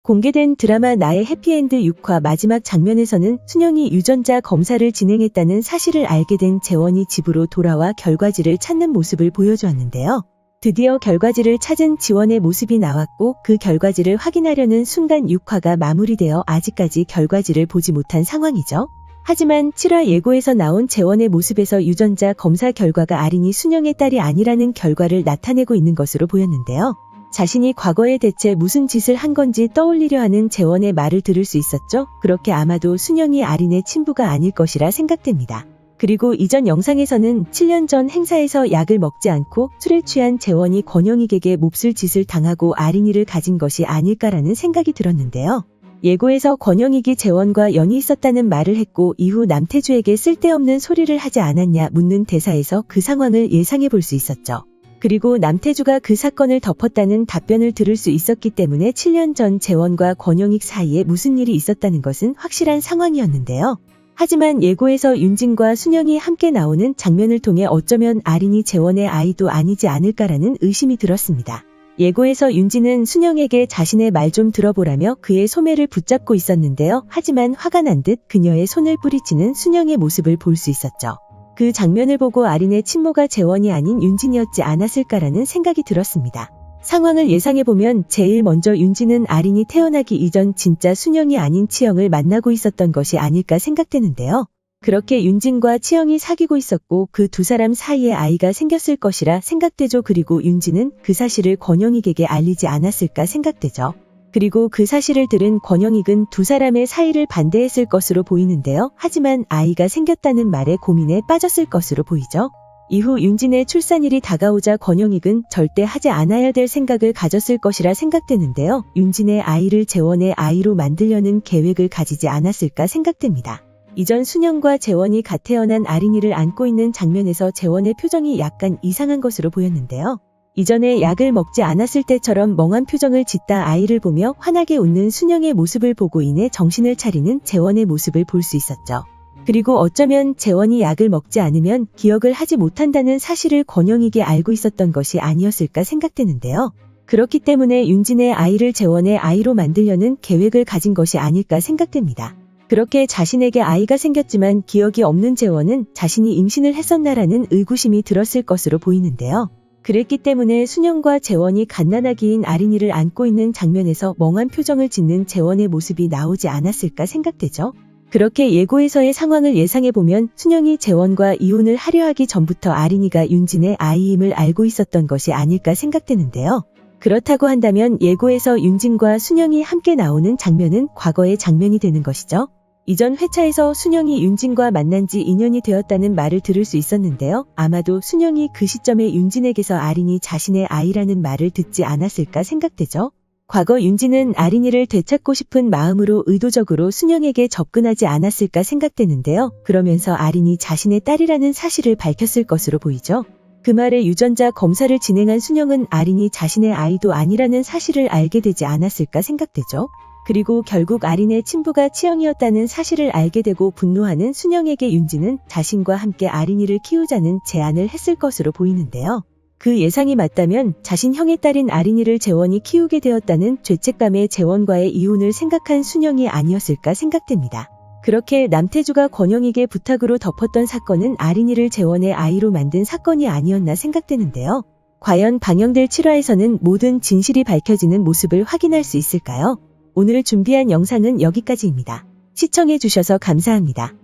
공개된 드라마 나의 해피엔드 6화 마지막 장면에서는 순영이 유전자 검사를 진행했다는 사실을 알게 된 재원이 집으로 돌아와 결과지를 찾는 모습을 보여주었는데요. 드디어 결과지를 찾은 지원의 모습이 나왔고 그 결과지를 확인하려는 순간 6화가 마무리되어 아직까지 결과지를 보지 못한 상황이죠. 하지만 7화 예고에서 나온 재원의 모습에서 유전자 검사 결과가 아린이 순영의 딸이 아니라는 결과를 나타내고 있는 것으로 보였는데요. 자신이 과거에 대체 무슨 짓을 한 건지 떠올리려 하는 재원의 말을 들을 수 있었죠. 그렇게 아마도 순영이 아린의 친부가 아닐 것이라 생각됩니다. 그리고 이전 영상에서는 7년 전 행사에서 약을 먹지 않고 술에 취한 재원이 권영익에게 몹쓸 짓을 당하고 아린이를 가진 것이 아닐까라는 생각이 들었는데요. 예고에서 권영익이 재원과 연이 있었다는 말을 했고 이후 남태주에게 쓸데없는 소리를 하지 않았냐 묻는 대사에서 그 상황을 예상해 볼 수 있었죠. 그리고 남태주가 그 사건을 덮었다는 답변을 들을 수 있었기 때문에 7년 전 재원과 권영익 사이에 무슨 일이 있었다는 것은 확실한 상황이었는데요. 하지만 예고에서 윤진과 순영이 함께 나오는 장면을 통해 어쩌면 아린이 재원의 아이도 아니지 않을까라는 의심이 들었습니다. 예고에서 윤진은 순영에게 자신의 말 좀 들어보라며 그의 소매를 붙잡고 있었는데요. 하지만 화가 난 듯 그녀의 손을 뿌리치는 순영의 모습을 볼 수 있었죠. 그 장면을 보고 아린의 친모가 재원이 아닌 윤진이었지 않았을까라는 생각이 들었습니다. 상황을 예상해보면 제일 먼저 윤진은 아린이 태어나기 이전 진짜 순영이 아닌 치영을 만나고 있었던 것이 아닐까 생각되는데요. 그렇게 윤진과 치영이 사귀고 있었고 그 두 사람 사이에 아이가 생겼을 것이라 생각되죠. 그리고 윤진은 그 사실을 권영익에게 알리지 않았을까 생각되죠. 그리고 그 사실을 들은 권영익은 두 사람의 사이를 반대했을 것으로 보이는데요. 하지만 아이가 생겼다는 말에 고민에 빠졌을 것으로 보이죠. 이후 윤진의 출산일이 다가오자 권영익은 절대 하지 않아야 될 생각을 가졌을 것이라 생각되는데요. 윤진의 아이를 재원의 아이로 만들려는 계획을 가지지 않았을까 생각됩니다. 이전 순영과 재원이 갓 태어난 아린이를 안고 있는 장면에서 재원의 표정이 약간 이상한 것으로 보였는데요. 이전에 약을 먹지 않았을 때처럼 멍한 표정을 짓다 아이를 보며 환하게 웃는 순영의 모습을 보고 인해 정신을 차리는 재원의 모습을 볼 수 있었죠. 그리고 어쩌면 재원이 약을 먹지 않으면 기억을 하지 못한다는 사실을 권영익이 알고 있었던 것이 아니었을까 생각되는데요. 그렇기 때문에 윤진의 아이를 재원의 아이로 만들려는 계획을 가진 것이 아닐까 생각됩니다. 그렇게 자신에게 아이가 생겼지만 기억이 없는 재원은 자신이 임신을 했었나라는 의구심이 들었을 것으로 보이는데요. 그랬기 때문에 순영과 재원이 갓난아기인 아린이를 안고 있는 장면에서 멍한 표정을 짓는 재원의 모습이 나오지 않았을까 생각되죠. 그렇게 예고에서의 상황을 예상해보면 순영이 재원과 이혼을 하려 하기 전부터 아린이가 윤진의 아이임을 알고 있었던 것이 아닐까 생각되는데요. 그렇다고 한다면 예고에서 윤진과 순영이 함께 나오는 장면은 과거의 장면이 되는 것이죠. 이전 회차에서 순영이 윤진과 만난 지 2년이 되었다는 말을 들을 수 있었는데요. 아마도 순영이 그 시점에 윤진에게서 아린이 자신의 아이라는 말을 듣지 않았을까 생각되죠. 과거 윤진은 아린이를 되찾고 싶은 마음으로 의도적으로 순영에게 접근하지 않았을까 생각되는데요. 그러면서 아린이 자신의 딸이라는 사실을 밝혔을 것으로 보이죠. 그 말에 유전자 검사를 진행한 순영은 아린이 자신의 아이도 아니라는 사실을 알게 되지 않았을까 생각되죠. 그리고 결국 아린의 친부가 치영이었다는 사실을 알게 되고 분노하는 순영에게 윤진은 자신과 함께 아린이를 키우자는 제안을 했을 것으로 보이는데요. 그 예상이 맞다면 자신 형의 딸인 아린이를 재원이 키우게 되었다는 죄책감에 재원과의 이혼을 생각한 순영이 아니었을까 생각됩니다. 그렇게 남태주가 권영익의 부탁으로 덮었던 사건은 아린이를 재원의 아이로 만든 사건이 아니었나 생각되는데요. 과연 방영될 7화에서는 모든 진실이 밝혀지는 모습을 확인할 수 있을까요? 오늘 준비한 영상은 여기까지입니다. 시청해주셔서 감사합니다.